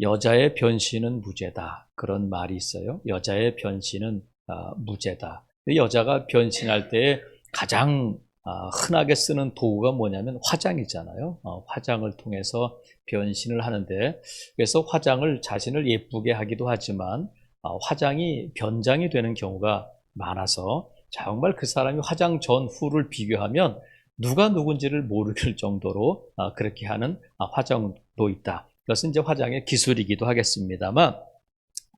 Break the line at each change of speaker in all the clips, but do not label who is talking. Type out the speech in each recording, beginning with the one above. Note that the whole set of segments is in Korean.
여자의 변신은 무죄다. 그런 말이 있어요. 여자의 변신은 무죄다. 여자가 변신할 때 가장 흔하게 쓰는 도구가 뭐냐면 화장이잖아요. 화장을 통해서 변신을 하는데, 그래서 화장을 자신을 예쁘게 하기도 하지만 화장이 변장이 되는 경우가 많아서 정말 그 사람이 화장 전 후를 비교하면 누가 누군지를 모를 정도로 그렇게 하는 화장도 있다. 그것은 이제 화장의 기술이기도 하겠습니다만,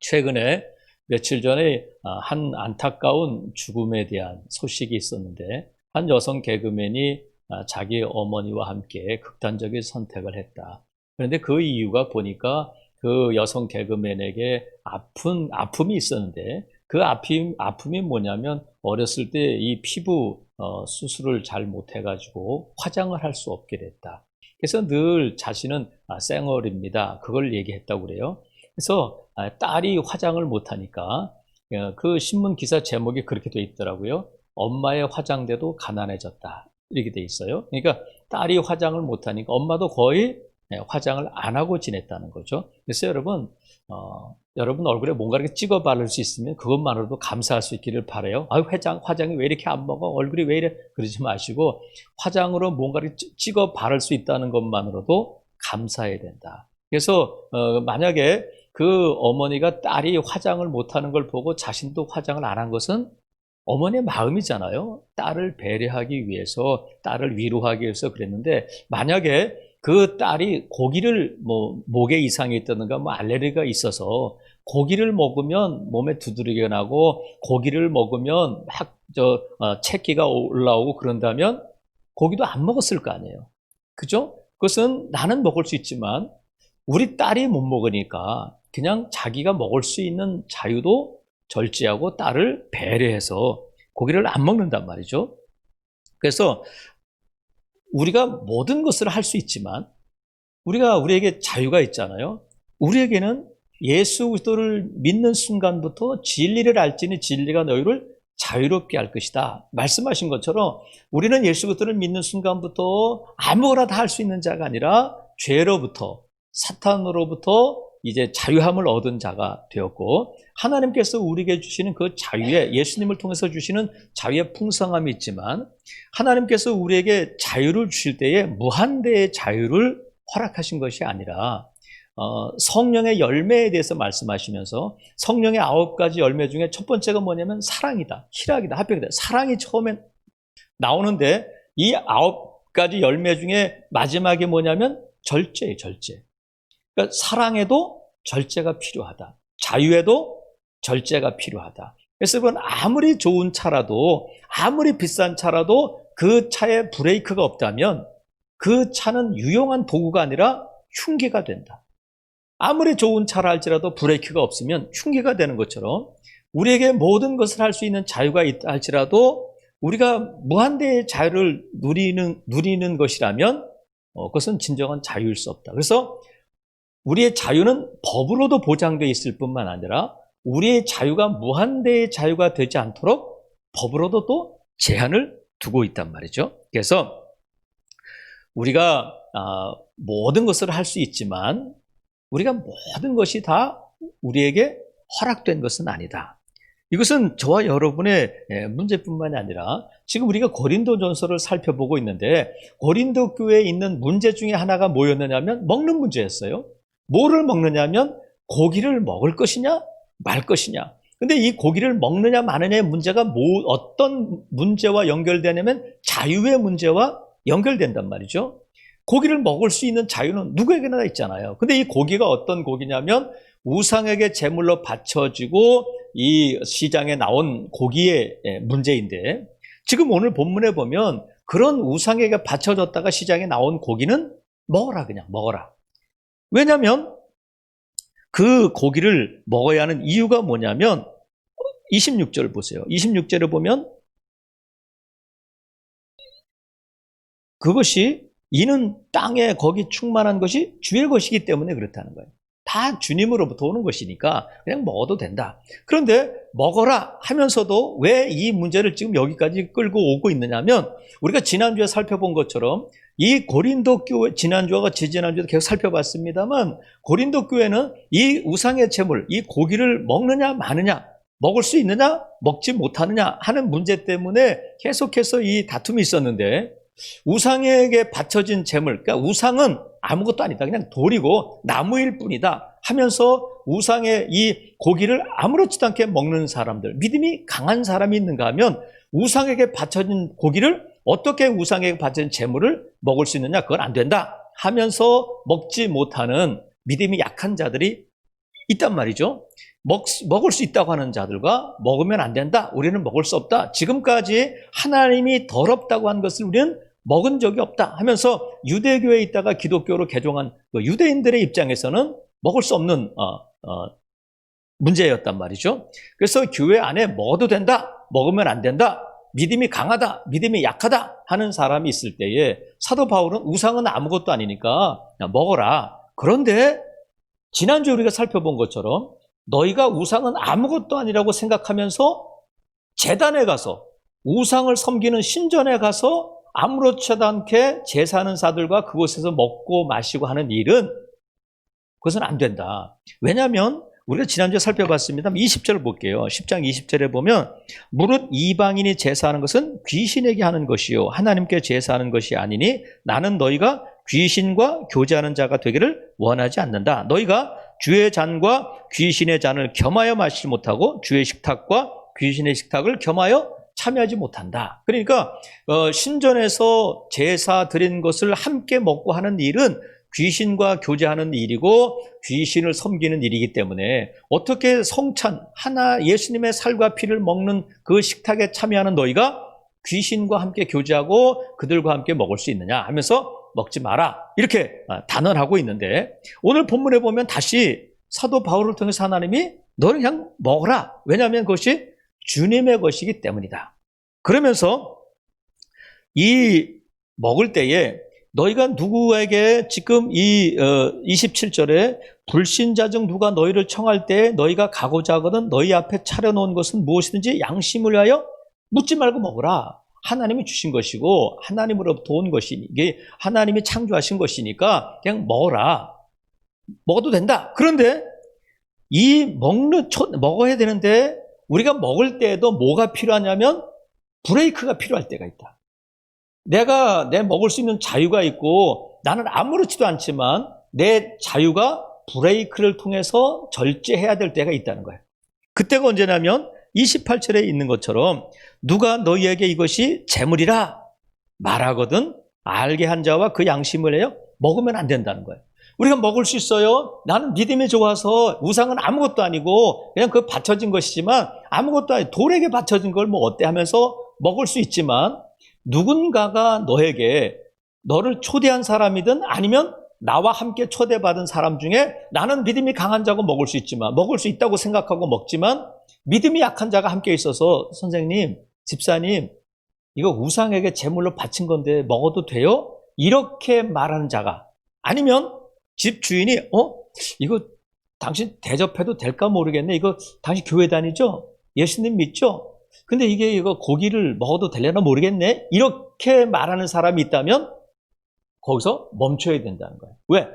최근에 며칠 전에 한 안타까운 죽음에 대한 소식이 있었는데, 한 여성 개그맨이 자기 어머니와 함께 극단적인 선택을 했다. 그런데 그 이유가 보니까 그 여성 개그맨에게 아픔이 있었는데, 그 아픔이 뭐냐면 어렸을 때 이 피부 수술을 잘 못해가지고 화장을 할 수 없게 됐다. 그래서 늘 자신은 쌩얼입니다. 그걸 얘기했다고 그래요. 그래서 딸이 화장을 못하니까 그 신문 기사 제목이 그렇게 돼 있더라고요. 엄마의 화장대도 가난해졌다. 이렇게 돼 있어요. 그러니까 딸이 화장을 못하니까 엄마도 거의 화장을 안 하고 지냈다는 거죠. 그래서 여러분 얼굴에 뭔가 이렇게 찍어 바를 수 있으면 그것만으로도 감사할 수 있기를 바라요. 화장이 왜 이렇게 안 먹어? 얼굴이 왜 이래? 그러지 마시고 화장으로 뭔가를 찍어 바를 수 있다는 것만으로도 감사해야 된다. 그래서 만약에 그 어머니가 딸이 화장을 못하는 걸 보고 자신도 화장을 안 한 것은 어머니의 마음이잖아요. 딸을 배려하기 위해서, 딸을 위로하기 위해서 그랬는데, 만약에 그 딸이 고기를 목에 이상이 있다든가 알레르기가 있어서 고기를 먹으면 몸에 두드러기가 나고 고기를 먹으면 체기가 올라오고 그런다면 고기도 안 먹었을 거 아니에요. 그죠? 그것은 나는 먹을 수 있지만 우리 딸이 못 먹으니까 그냥 자기가 먹을 수 있는 자유도 절제하고 딸을 배려해서 고기를 안 먹는단 말이죠. 그래서 우리가 모든 것을 할 수 있지만 우리에게 자유가 있잖아요. 우리에게는 예수 그리스도를 믿는 순간부터 진리를 알지니 진리가 너희를 자유롭게 할 것이다. 말씀하신 것처럼 우리는 예수 그리스도를 믿는 순간부터 아무거나 다 할 수 있는 자가 아니라 죄로부터, 사탄으로부터 이제 자유함을 얻은 자가 되었고, 하나님께서 우리에게 주시는 그 자유에, 예수님을 통해서 주시는 자유의 풍성함이 있지만 하나님께서 우리에게 자유를 주실 때에 무한대의 자유를 허락하신 것이 아니라 성령의 열매에 대해서 말씀하시면서 성령의 9가지 열매 중에 첫 번째가 뭐냐면 사랑이다, 희락이다, 합병이다. 사랑이 처음에 나오는데 이 9가지 열매 중에 마지막이 뭐냐면 절제예요. 절제. 그러니까 사랑에도 절제가 필요하다. 자유에도 절제가 필요하다. 그래서 그건 아무리 좋은 차라도, 아무리 비싼 차라도 그 차에 브레이크가 없다면 그 차는 유용한 도구가 아니라 흉기가 된다. 아무리 좋은 차라 할지라도 브레이크가 없으면 흉기가 되는 것처럼 우리에게 모든 것을 할 수 있는 자유가 있다 할지라도 우리가 무한대의 자유를 누리는 것이라면 그것은 진정한 자유일 수 없다. 그래서 우리의 자유는 법으로도 보장되어 있을 뿐만 아니라 우리의 자유가 무한대의 자유가 되지 않도록 법으로도 또 제한을 두고 있단 말이죠. 그래서 우리가 모든 것을 할 수 있지만 우리가 모든 것이 다 우리에게 허락된 것은 아니다. 이것은 저와 여러분의 문제뿐만이 아니라 지금 우리가 고린도전서를 살펴보고 있는데 고린도 교회에 있는 문제 중에 하나가 뭐였느냐면 먹는 문제였어요. 뭐를 먹느냐면 고기를 먹을 것이냐 말 것이냐. 근데 이 고기를 먹느냐 마느냐의 문제가 어떤 문제와 연결되냐면 자유의 문제와 연결된단 말이죠. 고기를 먹을 수 있는 자유는 누구에게나 다 있잖아요. 근데 이 고기가 어떤 고기냐면 우상에게 제물로 바쳐지고 이 시장에 나온 고기의 문제인데, 지금 오늘 본문에 보면 그런 우상에게 바쳐졌다가 시장에 나온 고기는 먹어라, 그냥 먹어라. 왜냐하면 그 고기를 먹어야 하는 이유가 뭐냐면 26절 보세요. 26절을 보면 그것이 이는 땅에 거기 충만한 것이 주의 것이기 때문에 그렇다는 거예요. 다 주님으로부터 오는 것이니까 그냥 먹어도 된다. 그런데 먹어라 하면서도 왜 이 문제를 지금 여기까지 끌고 오고 있느냐면 우리가 지난주에 살펴본 것처럼 이 고린도 교회, 지난주와 지지난주도 계속 살펴봤습니다만, 고린도 교회는 이 우상의 제물, 이 고기를 먹느냐 마느냐, 먹을 수 있느냐 먹지 못하느냐 하는 문제 때문에 계속해서 이 다툼이 있었는데, 우상에게 바쳐진 제물, 그러니까 우상은 아무것도 아니다, 그냥 돌이고 나무일 뿐이다 하면서 우상의 이 고기를 아무렇지도 않게 먹는 사람들, 믿음이 강한 사람이 있는가 하면, 우상에게 바쳐진 고기를 어떻게 우상에게 바쳐진 제물을 먹을 수 있느냐, 그건 안 된다 하면서 먹지 못하는 믿음이 약한 자들이 있단 말이죠. 먹을 수 있다고 하는 자들과 먹으면 안 된다, 우리는 먹을 수 없다, 지금까지 하나님이 더럽다고 한 것을 우리는 먹은 적이 없다 하면서 유대교에 있다가 기독교로 개종한 유대인들의 입장에서는 먹을 수 없는 문제였단 말이죠. 그래서 교회 안에 먹어도 된다, 먹으면 안 된다, 믿음이 강하다, 믿음이 약하다 하는 사람이 있을 때에 사도 바울은 우상은 아무것도 아니니까 먹어라. 그런데 지난주에 우리가 살펴본 것처럼 너희가 우상은 아무것도 아니라고 생각하면서 제단에 가서, 우상을 섬기는 신전에 가서 아무렇지도 않게 제사하는 자들과 그곳에서 먹고 마시고 하는 일은, 그것은 안 된다. 왜냐하면 우리가 지난주에 살펴봤습니다. 20절 볼게요. 10장 20절에 보면, 무릇 이방인이 제사하는 것은 귀신에게 하는 것이요 하나님께 제사하는 것이 아니니 나는 너희가 귀신과 교제하는 자가 되기를 원하지 않는다. 너희가 주의 잔과 귀신의 잔을 겸하여 마시지 못하고 주의 식탁과 귀신의 식탁을 겸하여 참여하지 못한다. 그러니까 신전에서 제사 드린 것을 함께 먹고 하는 일은 귀신과 교제하는 일이고 귀신을 섬기는 일이기 때문에, 어떻게 성찬, 하나 예수님의 살과 피를 먹는 그 식탁에 참여하는 너희가 귀신과 함께 교제하고 그들과 함께 먹을 수 있느냐 하면서 먹지 마라, 이렇게 단언하고 있는데, 오늘 본문에 보면 다시 사도 바울을 통해서 하나님이 너를 그냥 먹어라, 왜냐하면 그것이 주님의 것이기 때문이다. 그러면서 이 먹을 때에 너희가 누구에게, 지금 이 27절에 불신자 중 누가 너희를 청할 때 너희가 가고자 하거든 너희 앞에 차려놓은 것은 무엇이든지 양심을 위하여 묻지 말고 먹으라. 하나님이 주신 것이고 하나님으로부터 온 것이니, 이게 하나님이 창조하신 것이니까 그냥 먹어라. 먹어도 된다. 그런데 이 먹어야 되는데, 우리가 먹을 때에도 뭐가 필요하냐면 브레이크가 필요할 때가 있다. 내가 먹을 수 있는 자유가 있고 나는 아무렇지도 않지만 내 자유가 브레이크를 통해서 절제해야 될 때가 있다는 거예요. 그때가 언제냐면 28절에 있는 것처럼, 누가 너희에게 이것이 재물이라 말하거든 알게 한 자와 그 양심을 해요 먹으면 안 된다는 거예요. 우리가 먹을 수 있어요. 나는 믿음이 좋아서, 우상은 아무것도 아니고 그냥 그 바쳐진 것이지만, 아무것도 아니고 돌에게 바쳐진 걸 뭐 어때 하면서 먹을 수 있지만, 누군가가 너에게, 너를 초대한 사람이든 아니면 나와 함께 초대받은 사람 중에, 나는 믿음이 강한 자고 먹을 수 있지만, 먹을 수 있다고 생각하고 먹지만 믿음이 약한 자가 함께 있어서, 선생님, 집사님, 이거 우상에게 제물로 바친 건데 먹어도 돼요? 이렇게 말하는 자가, 아니면 집 주인이 이거 당신 대접해도 될까 모르겠네, 이거 당신 교회 다니죠? 예수님 믿죠? 근데 이거 고기를 먹어도 되려나 모르겠네, 이렇게 말하는 사람이 있다면 거기서 멈춰야 된다는 거예요. 왜?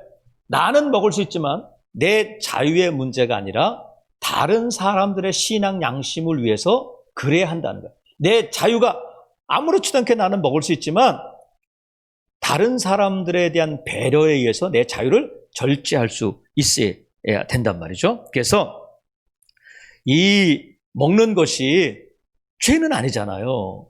나는 먹을 수 있지만 내 자유의 문제가 아니라 다른 사람들의 신앙 양심을 위해서 그래야 한다는 거예요. 내 자유가 아무렇지도 않게 나는 먹을 수 있지만 다른 사람들에 대한 배려에 의해서 내 자유를 절제할 수 있어야 된단 말이죠. 그래서 이 먹는 것이 죄는 아니잖아요.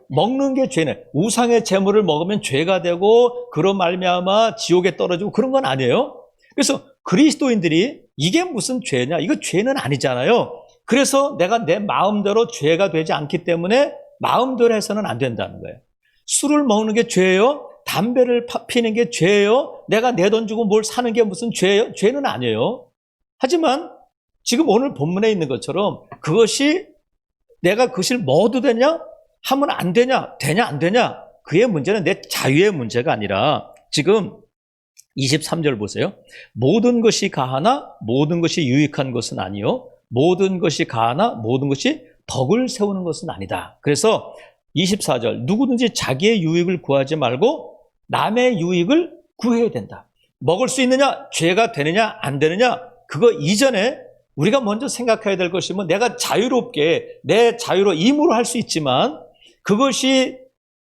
먹는 게 죄는, 우상의 제물을 먹으면 죄가 되고 그로 말미암아 지옥에 떨어지고 그런 건 아니에요. 그래서 그리스도인들이 이게 무슨 죄냐, 이거 죄는 아니잖아요. 그래서 내가 내 마음대로 죄가 되지 않기 때문에 마음대로 해서는 안 된다는 거예요. 술을 먹는 게 죄예요? 담배를 피는 게 죄예요? 내가 내 돈 주고 뭘 사는 게 무슨 죄예요? 죄는 아니에요. 하지만 지금 오늘 본문에 있는 것처럼 그것이, 내가 그것을 먹어도 되냐? 하면 안 되냐? 되냐 안 되냐? 그의 문제는 내 자유의 문제가 아니라, 지금 23절 보세요. 모든 것이 가하나 모든 것이 유익한 것은 아니요 모든 것이 가하나 모든 것이 덕을 세우는 것은 아니다. 그래서 24절, 누구든지 자기의 유익을 구하지 말고 남의 유익을 구해야 된다. 먹을 수 있느냐, 죄가 되느냐, 안 되느냐, 그거 이전에 우리가 먼저 생각해야 될 것이 내가 자유롭게 내 자유로 임으로 할 수 있지만 그것이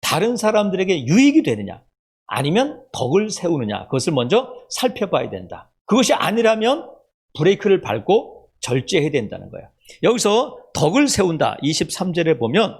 다른 사람들에게 유익이 되느냐, 아니면 덕을 세우느냐, 그것을 먼저 살펴봐야 된다. 그것이 아니라면 브레이크를 밟고 절제해야 된다는 거야. 여기서 덕을 세운다, 23절에 보면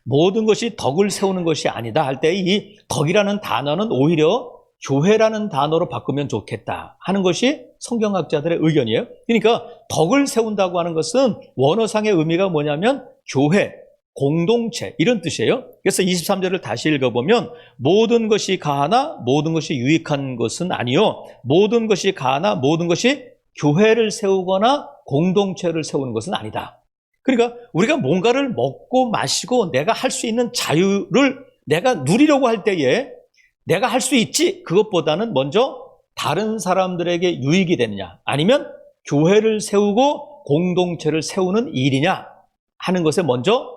모든 것이 덕을 세우는 것이 아니다 할 때 이 덕이라는 단어는 오히려 교회라는 단어로 바꾸면 좋겠다 하는 것이 성경학자들의 의견이에요. 그러니까 덕을 세운다고 하는 것은 원어상의 의미가 뭐냐면 교회, 공동체 이런 뜻이에요. 그래서 23절을 다시 읽어보면 모든 것이 가하나 모든 것이 유익한 것은 아니요, 모든 것이 가하나 모든 것이 교회를 세우거나 공동체를 세우는 것은 아니다. 그러니까 우리가 뭔가를 먹고 마시고 내가 할 수 있는 자유를 내가 누리려고 할 때에 내가 할 수 있지, 그것보다는 먼저 다른 사람들에게 유익이 되느냐, 아니면 교회를 세우고 공동체를 세우는 일이냐 하는 것에 먼저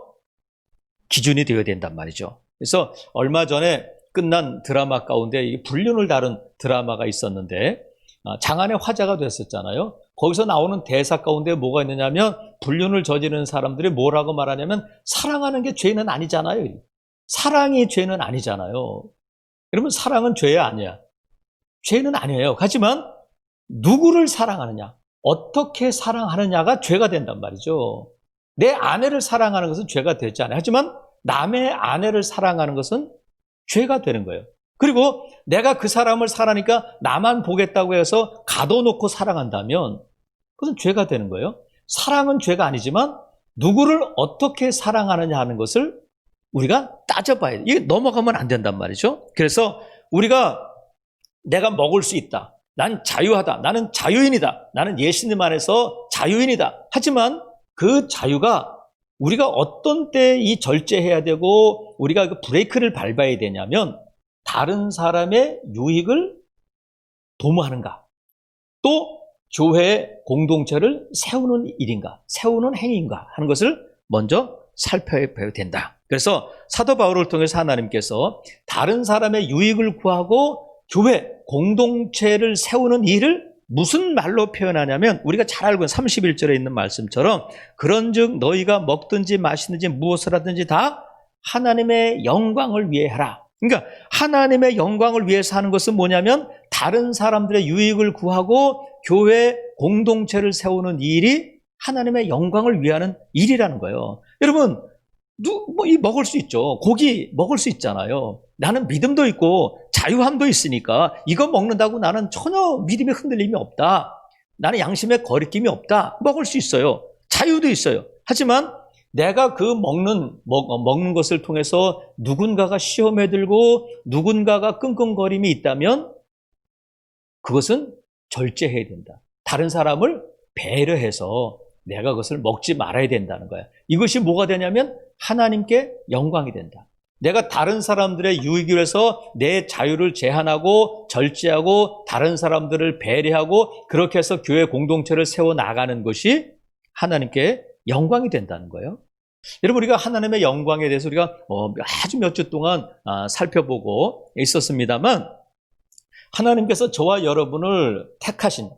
기준이 되어야 된단 말이죠. 그래서 얼마 전에 끝난 드라마 가운데 불륜을 다룬 드라마가 있었는데 장안의 화제가 됐었잖아요. 거기서 나오는 대사 가운데 뭐가 있느냐면 불륜을 저지르는 사람들이 뭐라고 말하냐면 사랑하는 게 죄는 아니잖아요. 사랑이 죄는 아니잖아요. 여러분, 사랑은 죄야 아니야? 죄는 아니에요. 하지만 누구를 사랑하느냐, 어떻게 사랑하느냐가 죄가 된단 말이죠. 내 아내를 사랑하는 것은 죄가 되지 않아요. 하지만 남의 아내를 사랑하는 것은 죄가 되는 거예요. 그리고 내가 그 사람을 사랑하니까 나만 보겠다고 해서 가둬놓고 사랑한다면 그것은 죄가 되는 거예요. 사랑은 죄가 아니지만 누구를 어떻게 사랑하느냐 하는 것을 우리가 따져봐야 돼. 이게 넘어가면 안 된단 말이죠. 그래서 우리가 내가 먹을 수 있다, 난 자유하다, 나는 자유인이다, 나는 예수님 안에서 자유인이다. 하지만 그 자유가 우리가 어떤 때 이 절제해야 되고 우리가 그 브레이크를 밟아야 되냐면 다른 사람의 유익을 도모하는가, 또 교회의 공동체를 세우는 일인가, 세우는 행위인가 하는 것을 먼저 살펴봐야 된다. 그래서 사도 바울을 통해서 하나님께서 다른 사람의 유익을 구하고 교회, 공동체를 세우는 일을 무슨 말로 표현하냐면 우리가 잘 알고 있는 31절에 있는 말씀처럼 그런즉 너희가 먹든지 마시든지 무엇을 하든지 다 하나님의 영광을 위해 하라. 그러니까 하나님의 영광을 위해서 하는 것은 뭐냐면 다른 사람들의 유익을 구하고 교회 공동체를 세우는 일이 하나님의 영광을 위하는 일이라는 거예요. 여러분, 먹을 수 있죠. 고기 먹을 수 있잖아요. 나는 믿음도 있고 자유함도 있으니까 이거 먹는다고 나는 전혀 믿음의 흔들림이 없다, 나는 양심의 거리낌이 없다, 먹을 수 있어요. 자유도 있어요. 하지만 내가 그 먹는 것을 통해서 누군가가 시험에 들고 누군가가 끙끙거림이 있다면 그것은 절제해야 된다. 다른 사람을 배려해서 내가 그것을 먹지 말아야 된다는 거야. 이것이 뭐가 되냐면 하나님께 영광이 된다. 내가 다른 사람들의 유익을 위해서 내 자유를 제한하고 절제하고 다른 사람들을 배려하고 그렇게 해서 교회 공동체를 세워나가는 것이 하나님께 영광이 된다는 거예요. 여러분, 우리가 하나님의 영광에 대해서 우리가 아주 몇 주 동안 살펴보고 있었습니다만 하나님께서 저와 여러분을 택하신,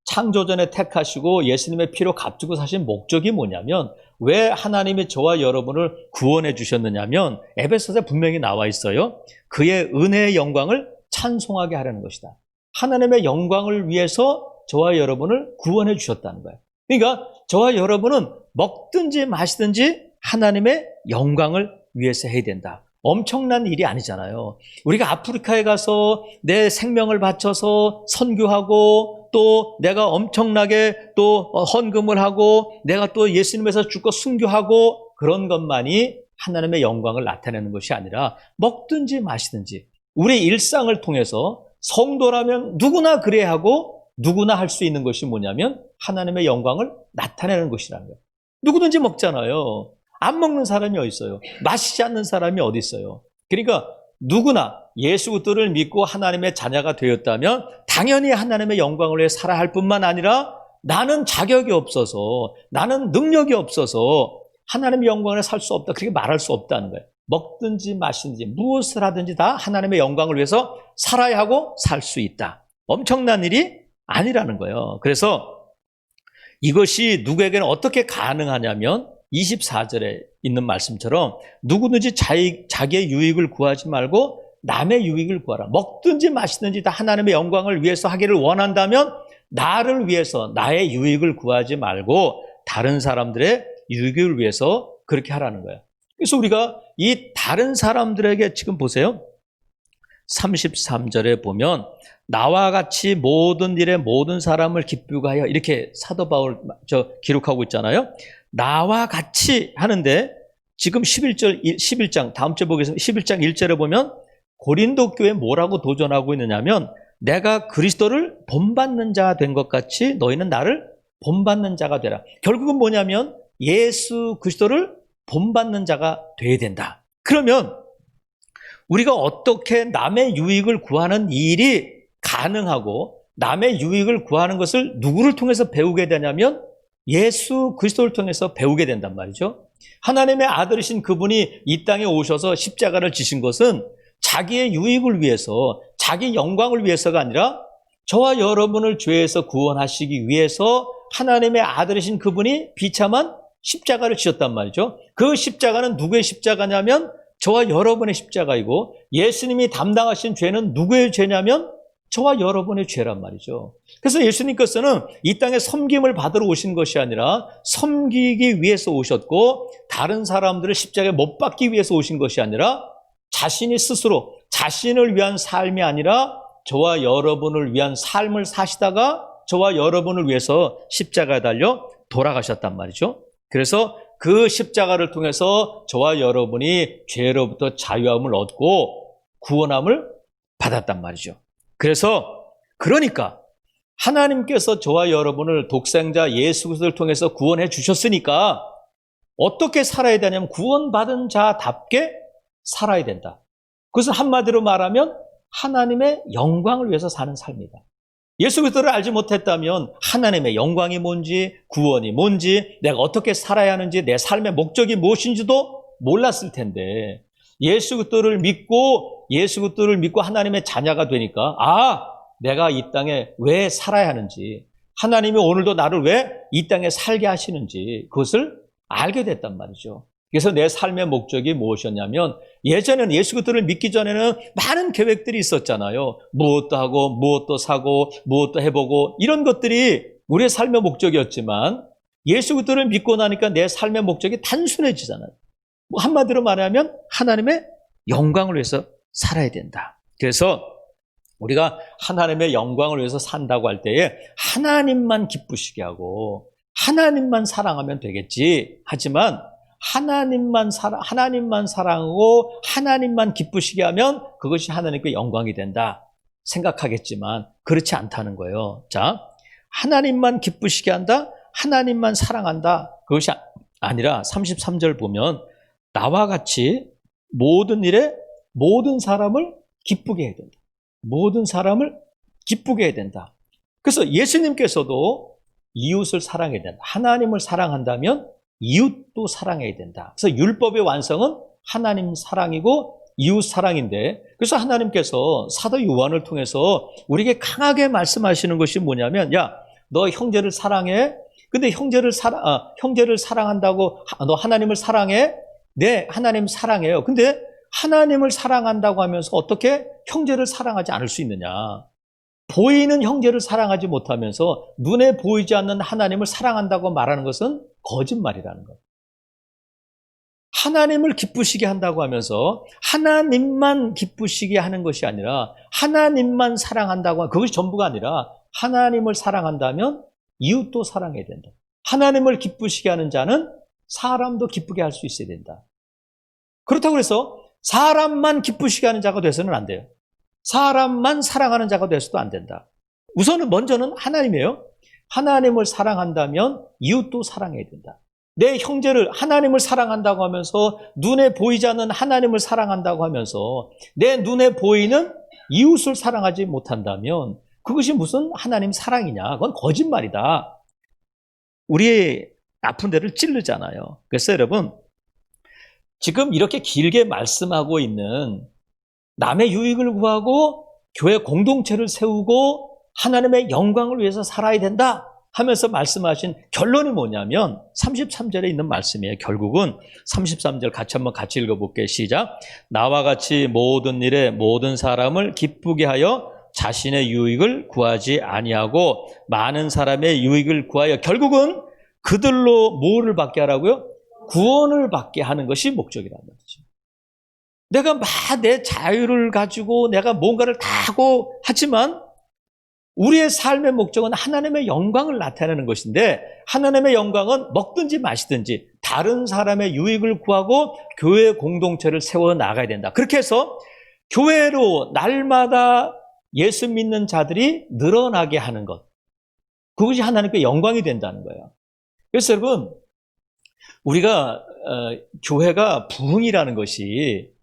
창조전에 택하시고 예수님의 피로 값주고 사신 목적이 뭐냐면, 왜 하나님이 저와 여러분을 구원해 주셨느냐면 에베소서에 분명히 나와 있어요. 그의 은혜의 영광을 찬송하게 하려는 것이다. 하나님의 영광을 위해서 저와 여러분을 구원해 주셨다는 거예요. 그러니까 저와 여러분은 먹든지 마시든지 하나님의 영광을 위해서 해야 된다. 엄청난 일이 아니잖아요. 우리가 아프리카에 가서 내 생명을 바쳐서 선교하고 또 내가 엄청나게 또 헌금을 하고 내가 또 예수님에서 죽고 순교하고 그런 것만이 하나님의 영광을 나타내는 것이 아니라 먹든지 마시든지 우리 일상을 통해서 성도라면 누구나 그래야 하고 누구나 할 수 있는 것이 뭐냐면 하나님의 영광을 나타내는 것이라는 거예요. 누구든지 먹잖아요. 안 먹는 사람이 어디 있어요? 마시지 않는 사람이 어디 있어요? 그러니까 누구나 예수 그리스도를 믿고 하나님의 자녀가 되었다면 당연히 하나님의 영광을 위해 살아야 할 뿐만 아니라 나는 자격이 없어서 나는 능력이 없어서 하나님의 영광을 살 수 없다, 그렇게 말할 수 없다는 거예요. 먹든지 마시든지 무엇을 하든지 다 하나님의 영광을 위해서 살아야 하고 살 수 있다. 엄청난 일이 아니라는 거예요. 그래서 이것이 누구에게는 어떻게 가능하냐면 24절에 있는 말씀처럼 누구든지 자기의 유익을 구하지 말고 남의 유익을 구하라. 먹든지 마시든지 다 하나님의 영광을 위해서 하기를 원한다면 나를 위해서 나의 유익을 구하지 말고 다른 사람들의 유익을 위해서 그렇게 하라는 거예요. 그래서 우리가 이 다른 사람들에게 지금 보세요. 33절에 보면 나와 같이 모든 일에 모든 사람을 기쁘게 하여 이렇게 사도 바울 기록하고 있잖아요. 나와 같이 하는데 지금 11장 다음 주에 보겠습니다. 11장 1절에 보면 고린도 교회에 뭐라고 도전하고 있느냐면 내가 그리스도를 본받는 자가 된 것 같이 너희는 나를 본받는 자가 되라. 결국은 뭐냐면 예수 그리스도를 본받는 자가 돼야 된다. 그러면 우리가 어떻게 남의 유익을 구하는 일이 가능하고 남의 유익을 구하는 것을 누구를 통해서 배우게 되냐면 예수 그리스도를 통해서 배우게 된단 말이죠. 하나님의 아들이신 그분이 이 땅에 오셔서 십자가를 지신 것은 자기의 유익을 위해서 자기 영광을 위해서가 아니라 저와 여러분을 죄에서 구원하시기 위해서 하나님의 아들이신 그분이 비참한 십자가를 지셨단 말이죠. 그 십자가는 누구의 십자가냐면 저와 여러분의 십자가이고 예수님이 담당하신 죄는 누구의 죄냐면 저와 여러분의 죄란 말이죠. 그래서 예수님께서는 이 땅에 섬김을 받으러 오신 것이 아니라 섬기기 위해서 오셨고 다른 사람들을 십자가에 못 박기 위해서 오신 것이 아니라 자신이 스스로 자신을 위한 삶이 아니라 저와 여러분을 위한 삶을 사시다가 저와 여러분을 위해서 십자가에 달려 돌아가셨단 말이죠. 그래서 그 십자가를 통해서 저와 여러분이 죄로부터 자유함을 얻고 구원함을 받았단 말이죠. 그러니까 하나님께서 저와 여러분을 독생자 예수 그리스도를 통해서 구원해 주셨으니까 어떻게 살아야 되냐면 구원받은 자답게 살아야 된다. 그것은 한마디로 말하면 하나님의 영광을 위해서 사는 삶이다. 예수 그리스도를 알지 못했다면 하나님의 영광이 뭔지 구원이 뭔지 내가 어떻게 살아야 하는지 내 삶의 목적이 무엇인지도 몰랐을 텐데 예수 그리스도를 믿고 하나님의 자녀가 되니까 내가 이 땅에 왜 살아야 하는지 하나님이 오늘도 나를 왜 이 땅에 살게 하시는지 그것을 알게 됐단 말이죠. 그래서 내 삶의 목적이 무엇이었냐면 예전에는 예수 그리스도를 믿기 전에는 많은 계획들이 있었잖아요. 무엇도 하고 무엇도 사고 무엇도 해보고 이런 것들이 우리의 삶의 목적이었지만 예수 그리스도를 믿고 나니까 내 삶의 목적이 단순해지잖아요. 한마디로 말하면 하나님의 영광을 위해서 살아야 된다. 그래서 우리가 하나님의 영광을 위해서 산다고 할 때에 하나님만 기쁘시게 하고 하나님만 사랑하면 되겠지. 하지만 하나님만 사랑하고 하나님만 기쁘시게 하면 그것이 하나님께 영광이 된다 생각하겠지만 그렇지 않다는 거예요. 자, 하나님만 기쁘시게 한다, 하나님만 사랑한다. 그것이 아니라 33절 보면 나와 같이 모든 일에 모든 사람을 기쁘게 해야 된다. 모든 사람을 기쁘게 해야 된다. 그래서 예수님께서도 이웃을 사랑해야 된다. 하나님을 사랑한다면 이웃도 사랑해야 된다. 그래서 율법의 완성은 하나님 사랑이고 이웃 사랑인데 그래서 하나님께서 사도 요한을 통해서 우리에게 강하게 말씀하시는 것이 뭐냐면 야, 너 형제를 사랑해. 근데 형제를 사랑한다고 너 하나님을 사랑해? 네, 하나님 사랑해요. 근데 하나님을 사랑한다고 하면서 어떻게 형제를 사랑하지 않을 수 있느냐? 보이는 형제를 사랑하지 못하면서 눈에 보이지 않는 하나님을 사랑한다고 말하는 것은 거짓말이라는 거예요. 하나님을 기쁘시게 한다고 하면서 하나님만 기쁘시게 하는 것이 아니라 하나님만 사랑한다고 하면 그것이 전부가 아니라 하나님을 사랑한다면 이웃도 사랑해야 된다. 하나님을 기쁘시게 하는 자는 사람도 기쁘게 할 수 있어야 된다. 그렇다고 해서 사람만 기쁘시게 하는 자가 돼서는 안 돼요. 사람만 사랑하는 자가 돼서도 안 된다. 우선은 먼저는 하나님이에요. 하나님을 사랑한다면 이웃도 사랑해야 된다. 내 형제를 하나님을 사랑한다고 하면서 눈에 보이지 않는 하나님을 사랑한다고 하면서 내 눈에 보이는 이웃을 사랑하지 못한다면 그것이 무슨 하나님 사랑이냐? 그건 거짓말이다. 우리의 아픈 데를 찌르잖아요. 그래서 여러분 지금 이렇게 길게 말씀하고 있는 남의 유익을 구하고 교회 공동체를 세우고 하나님의 영광을 위해서 살아야 된다 하면서 말씀하신 결론이 뭐냐면 33절에 있는 말씀이에요. 결국은 33절 같이 읽어볼게요. 시작. 나와 같이 모든 일에 모든 사람을 기쁘게 하여 자신의 유익을 구하지 아니하고 많은 사람의 유익을 구하여 결국은 그들로 뭐를 받게 하라고요? 구원을 받게 하는 것이 목적이란 말이죠. 내가 막 내 자유를 가지고 내가 뭔가를 다 하고 하지만 우리의 삶의 목적은 하나님의 영광을 나타내는 것인데 하나님의 영광은 먹든지 마시든지 다른 사람의 유익을 구하고 교회 공동체를 세워 나가야 된다. 그렇게 해서 교회로 날마다 예수 믿는 자들이 늘어나게 하는 것. 그것이 하나님께 영광이 된다는 거예요. 그래서 여러분 우리가 교회가 부흥이라는 것이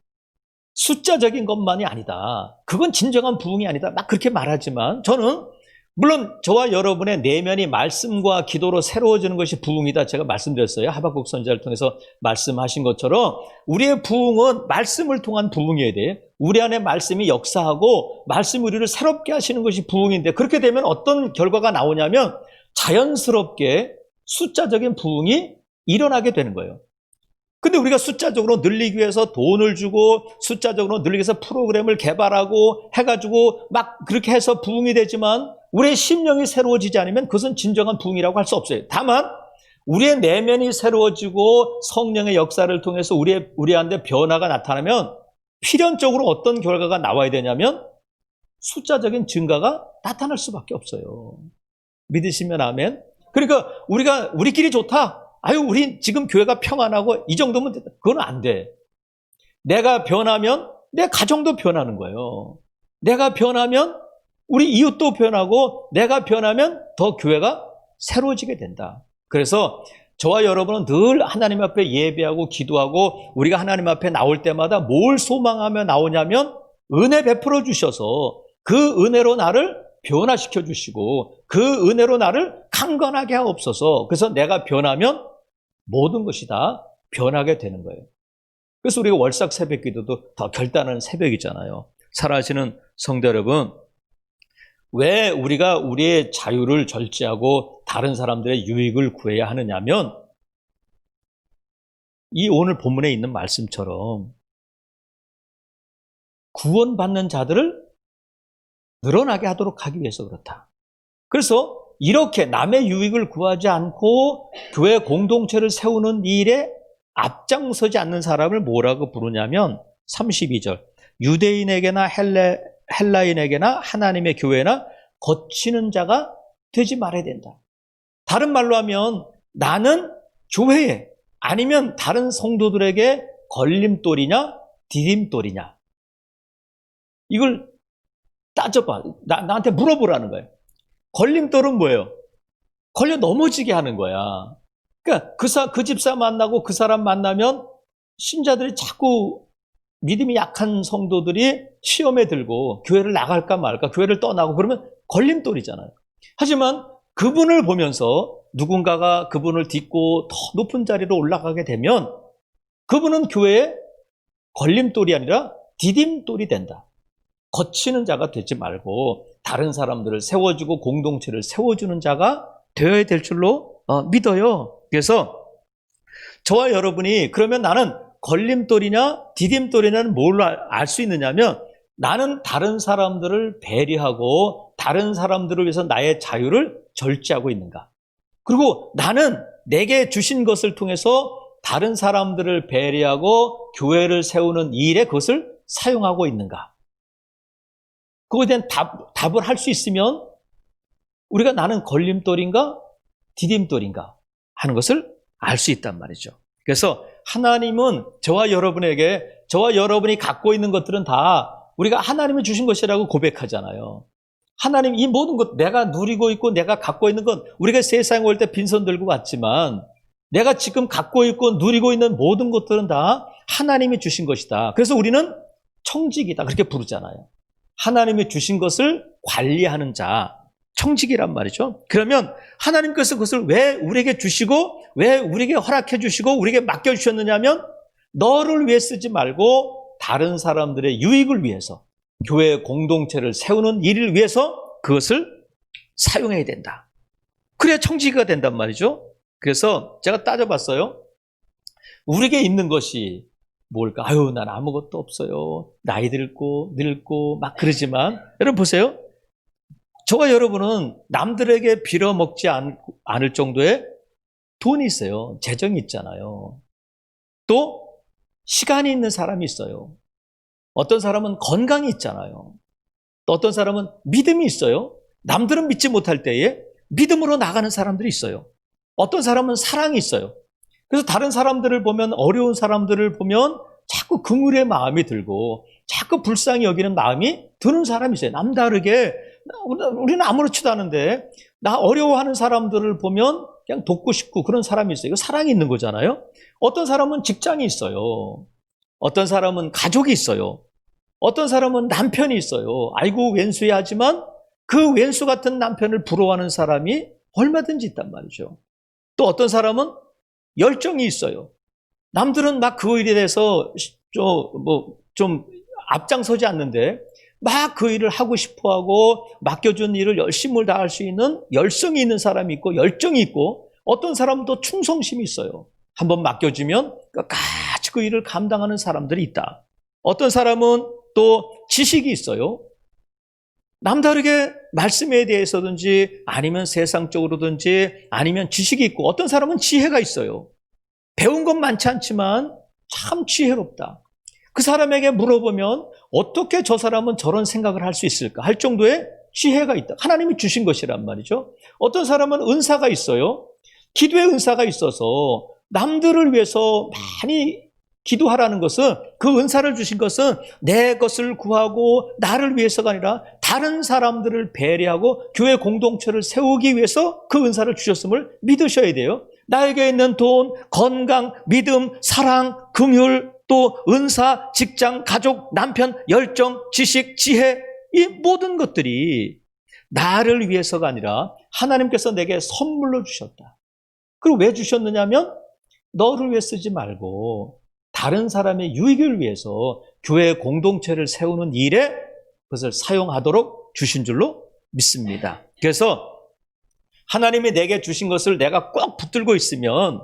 숫자적인 것만이 아니다. 그건 진정한 부흥이 아니다. 막 그렇게 말하지만 저는 물론 저와 여러분의 내면이 말씀과 기도로 새로워지는 것이 부흥이다. 제가 말씀드렸어요. 하박국 선지자를 통해서 말씀하신 것처럼 우리의 부흥은 말씀을 통한 부흥이어야 돼. 우리 안에 말씀이 역사하고 말씀이 우리를 새롭게 하시는 것이 부흥인데 그렇게 되면 어떤 결과가 나오냐면 자연스럽게 숫자적인 부흥이 일어나게 되는 거예요. 근데 우리가 숫자적으로 늘리기 위해서 돈을 주고 숫자적으로 늘리기 위해서 프로그램을 개발하고 해가지고 막 그렇게 해서 부흥이 되지만 우리의 심령이 새로워지지 않으면 그것은 진정한 부흥이라고 할 수 없어요. 다만 우리의 내면이 새로워지고 성령의 역사를 통해서 우리한테 변화가 나타나면 필연적으로 어떤 결과가 나와야 되냐면 숫자적인 증가가 나타날 수밖에 없어요. 믿으시면 아멘. 그러니까 우리끼리 좋다. 아유, 우리 지금 교회가 평안하고 이 정도면 됐다. 그건 안 돼. 내가 변하면 내 가정도 변하는 거예요. 내가 변하면 우리 이웃도 변하고 내가 변하면 더 교회가 새로워지게 된다. 그래서 저와 여러분은 늘 하나님 앞에 예배하고 기도하고 우리가 하나님 앞에 나올 때마다 뭘 소망하며 나오냐면 은혜 베풀어 주셔서 그 은혜로 나를 변화시켜 주시고 그 은혜로 나를 강건하게 하옵소서. 그래서 내가 변하면 모든 것이 다 변하게 되는 거예요. 그래서 우리가 월삭 새벽 기도도 더 결단하는 새벽이잖아요. 살아가시는 성도 여러분, 왜 우리가 우리의 자유를 절제하고 다른 사람들의 유익을 구해야 하느냐면 이 오늘 본문에 있는 말씀처럼 구원받는 자들을 늘어나게 하도록 하기 위해서 그렇다. 그래서 이렇게 남의 유익을 구하지 않고 교회 공동체를 세우는 일에 앞장서지 않는 사람을 뭐라고 부르냐면 32절 유대인에게나 헬라인에게나 하나님의 교회나 거치는 자가 되지 말아야 된다. 다른 말로 하면 나는 교회에 아니면 다른 성도들에게 걸림돌이냐 디딤돌이냐 이걸 따져봐. 나한테 물어보라는 거예요. 걸림돌은 뭐예요? 걸려 넘어지게 하는 거야. 그러니까 그 집사 만나고 그 사람 만나면 신자들이 자꾸 믿음이 약한 성도들이 시험에 들고 교회를 나갈까 말까, 교회를 떠나고 그러면 걸림돌이잖아요. 하지만 그분을 보면서 누군가가 그분을 딛고 더 높은 자리로 올라가게 되면 그분은 교회의 걸림돌이 아니라 디딤돌이 된다. 거치는 자가 되지 말고 다른 사람들을 세워주고 공동체를 세워주는 자가 되어야 될 줄로 믿어요. 그래서 저와 여러분이 그러면 나는 걸림돌이냐 디딤돌이냐는 뭘로 알 수 있느냐면 나는 다른 사람들을 배려하고 다른 사람들을 위해서 나의 자유를 절제하고 있는가. 그리고 나는 내게 주신 것을 통해서 다른 사람들을 배려하고 교회를 세우는 일에 그것을 사용하고 있는가. 그거에 대한 답을 할 수 있으면 우리가 나는 걸림돌인가 디딤돌인가 하는 것을 알 수 있단 말이죠. 그래서 하나님은 저와 여러분이 갖고 있는 것들은 다 우리가 하나님이 주신 것이라고 고백하잖아요. 하나님 이 모든 것 내가 누리고 있고 내가 갖고 있는 건 우리가 세상에 올 때 빈손 들고 왔지만 내가 지금 갖고 있고 누리고 있는 모든 것들은 다 하나님이 주신 것이다. 그래서 우리는 청직이다 그렇게 부르잖아요. 하나님이 주신 것을 관리하는 자, 청직이란 말이죠. 그러면 하나님께서 그것을 왜 우리에게 주시고 왜 우리에게 허락해 주시고 우리에게 맡겨주셨느냐면 너를 위해 쓰지 말고 다른 사람들의 유익을 위해서, 교회 공동체를 세우는 일을 위해서 그것을 사용해야 된다. 그래야 청지기가 된단 말이죠. 그래서 제가 따져봤어요. 우리에게 있는 것이 뭘까? 아유, 난 아무것도 없어요. 나이 들고 늙고 막 그러지만, 여러분 보세요. 저와 여러분은 남들에게 빌어먹지 않을 정도의 돈이 있어요. 재정이 있잖아요. 또 시간이 있는 사람이 있어요. 어떤 사람은 건강이 있잖아요. 또 어떤 사람은 믿음이 있어요. 남들은 믿지 못할 때에 믿음으로 나가는 사람들이 있어요. 어떤 사람은 사랑이 있어요. 그래서 다른 사람들을 보면, 어려운 사람들을 보면 자꾸 긍휼의 마음이 들고 자꾸 불쌍히 여기는 마음이 드는 사람이 있어요. 남다르게 우리는 아무렇지도 않은데 나 어려워하는 사람들을 보면 그냥 돕고 싶고 그런 사람이 있어요. 이거 사랑이 있는 거잖아요. 어떤 사람은 직장이 있어요. 어떤 사람은 가족이 있어요. 어떤 사람은 남편이 있어요. 아이고 왼수야 하지만 그 왼수 같은 남편을 부러워하는 사람이 얼마든지 있단 말이죠. 또 어떤 사람은 열정이 있어요. 남들은 막 그 일에 대해서 좀 앞장서지 않는데 막 그 일을 하고 싶어하고 맡겨준 일을 열심을 다할 수 있는 열성이 있는 사람이 있고 열정이 있고, 어떤 사람은 또 충성심이 있어요. 한번 맡겨주면 끝까지 그 일을 감당하는 사람들이 있다. 어떤 사람은 또 지식이 있어요. 남다르게 말씀에 대해서든지 아니면 세상적으로든지 아니면 지식이 있고, 어떤 사람은 지혜가 있어요. 배운 건 많지 않지만 참 지혜롭다. 그 사람에게 물어보면 어떻게 저 사람은 저런 생각을 할 수 있을까 할 정도의 지혜가 있다. 하나님이 주신 것이란 말이죠. 어떤 사람은 은사가 있어요. 기도의 은사가 있어서 남들을 위해서 많이 기도하라는 것은, 그 은사를 주신 것은 내 것을 구하고 나를 위해서가 아니라 다른 사람들을 배려하고 교회 공동체를 세우기 위해서 그 은사를 주셨음을 믿으셔야 돼요. 나에게 있는 돈, 건강, 믿음, 사랑, 긍휼, 또 은사, 직장, 가족, 남편, 열정, 지식, 지혜, 이 모든 것들이 나를 위해서가 아니라 하나님께서 내게 선물로 주셨다. 그리고 왜 주셨느냐면 너를 위해 쓰지 말고 다른 사람의 유익을 위해서 교회 공동체를 세우는 일에 그것을 사용하도록 주신 줄로 믿습니다. 그래서 하나님이 내게 주신 것을 내가 꼭 붙들고 있으면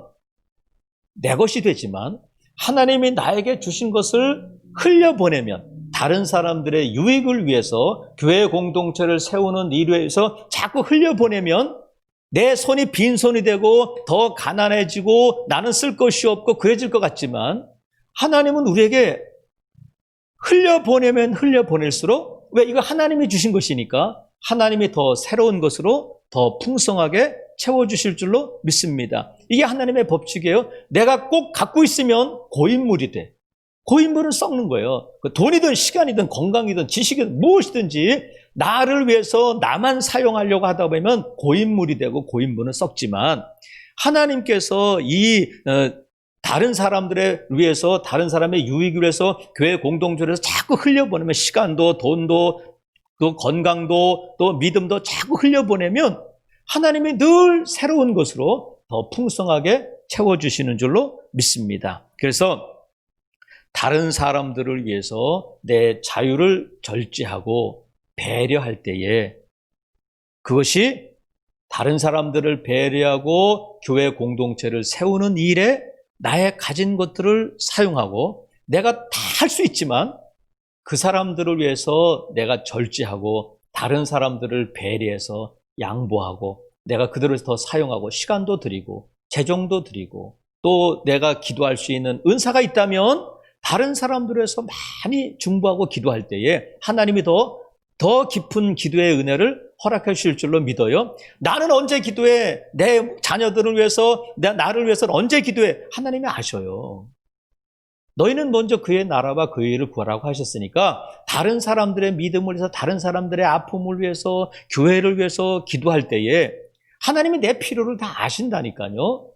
내 것이 되지만, 하나님이 나에게 주신 것을 흘려보내면, 다른 사람들의 유익을 위해서 교회 공동체를 세우는 일을 위해서 자꾸 흘려보내면 내 손이 빈손이 되고 더 가난해지고 나는 쓸 것이 없고 그래질 것 같지만, 하나님은 우리에게 흘려보내면 흘려보낼수록, 왜? 이거 하나님이 주신 것이니까 하나님이 더 새로운 것으로 더 풍성하게 채워주실 줄로 믿습니다. 이게 하나님의 법칙이에요. 내가 꼭 갖고 있으면 고인물이 돼. 고인물은 썩는 거예요. 돈이든 시간이든 건강이든 지식이든 무엇이든지 나를 위해서 나만 사용하려고 하다 보면 고인물이 되고 고인물은 썩지만, 하나님께서 다른 사람들을 위해서, 다른 사람의 유익을 위해서 교회 공동체를 자꾸 흘려보내면, 시간도 돈도 또 건강도 또 믿음도 자꾸 흘려보내면 하나님이 늘 새로운 것으로 더 풍성하게 채워주시는 줄로 믿습니다. 그래서 다른 사람들을 위해서 내 자유를 절제하고 배려할 때에, 그것이 다른 사람들을 배려하고 교회 공동체를 세우는 일에 나의 가진 것들을 사용하고, 내가 다 할 수 있지만 그 사람들을 위해서 내가 절제하고 다른 사람들을 배려해서 양보하고 내가 그들을 더 사용하고 시간도 드리고 재정도 드리고, 또 내가 기도할 수 있는 은사가 있다면 다른 사람들을 위해서 많이 중보하고 기도할 때에 하나님이 더 깊은 기도의 은혜를 허락해 주실 줄로 믿어요. 나는 언제 기도해? 내 자녀들을 위해서, 나를 위해서는 언제 기도해? 하나님이 아셔요. 너희는 먼저 그의 나라와 그의 일을 구하라고 하셨으니까, 다른 사람들의 믿음을 위해서, 다른 사람들의 아픔을 위해서, 교회를 위해서 기도할 때에 하나님이 내 필요를 다 아신다니까요.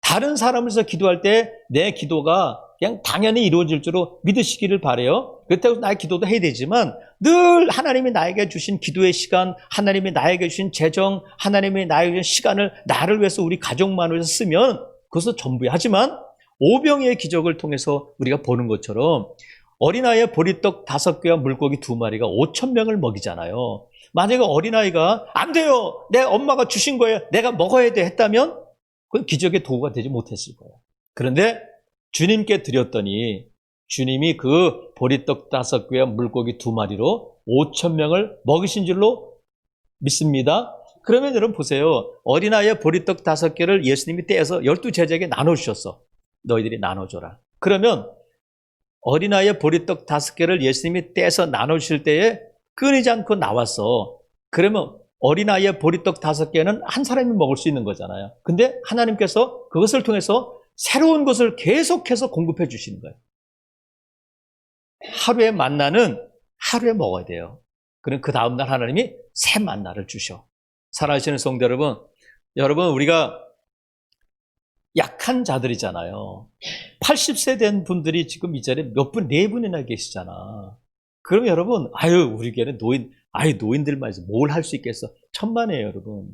다른 사람을 위해서 기도할 때 내 기도가 그냥 당연히 이루어질 줄로 믿으시기를 바라요. 그렇다고 나의 기도도 해야 되지만 늘 하나님이 나에게 주신 기도의 시간, 하나님이 나에게 주신 재정, 하나님이 나에게 주신 시간을 나를 위해서, 우리 가족만을 위해서 쓰면 그것은 전부야. 하지만 오병이의 기적을 통해서 우리가 보는 것처럼 어린아이의 보리떡 5개와 물고기 2마리가 5,000명을 먹이잖아요. 만약에 어린아이가 안 돼요, 내 엄마가 주신 거예요, 내가 먹어야 돼 했다면 그건 기적의 도구가 되지 못했을 거예요. 그런데 주님께 드렸더니 주님이 그 보리떡 5개와 물고기 2마리로 5,000명을 먹이신 줄로 믿습니다. 그러면 여러분 보세요. 어린아이의 보리떡 5개를 예수님이 떼어서 12 제자에게 나눠주셨어. 너희들이 나눠줘라. 그러면 어린아이의 보리떡 5개를 예수님이 떼서 나눠주실 때에 끊이지 않고 나왔어. 그러면 어린아이의 보리떡 5개는 한 사람이 먹을 수 있는 거잖아요. 근데 하나님께서 그것을 통해서 새로운 것을 계속해서 공급해 주시는 거예요. 하루에 만나는 하루에 먹어야 돼요. 그럼 그 다음날 하나님이 새 만나를 주셔. 사랑하시는 성도 여러분, 우리가 약한 자들이잖아요. 80세 된 분들이 지금 이 자리에 네 분이나 계시잖아. 그럼 여러분, 우리 교회는 노인들만 해서 뭘 할 수 있겠어? 천만에요, 여러분.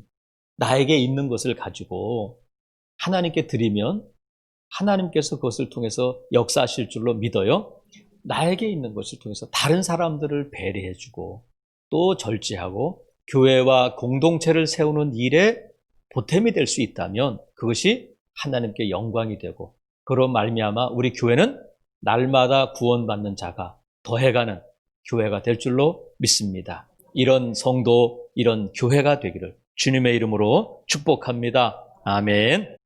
나에게 있는 것을 가지고 하나님께 드리면 하나님께서 그것을 통해서 역사하실 줄로 믿어요. 나에게 있는 것을 통해서 다른 사람들을 배려해주고 또 절제하고 교회와 공동체를 세우는 일에 보탬이 될 수 있다면 그것이 하나님께 영광이 되고 그로 말미암아 우리 교회는 날마다 구원받는 자가 더해가는 교회가 될 줄로 믿습니다. 이런 성도, 이런 교회가 되기를 주님의 이름으로 축복합니다. 아멘.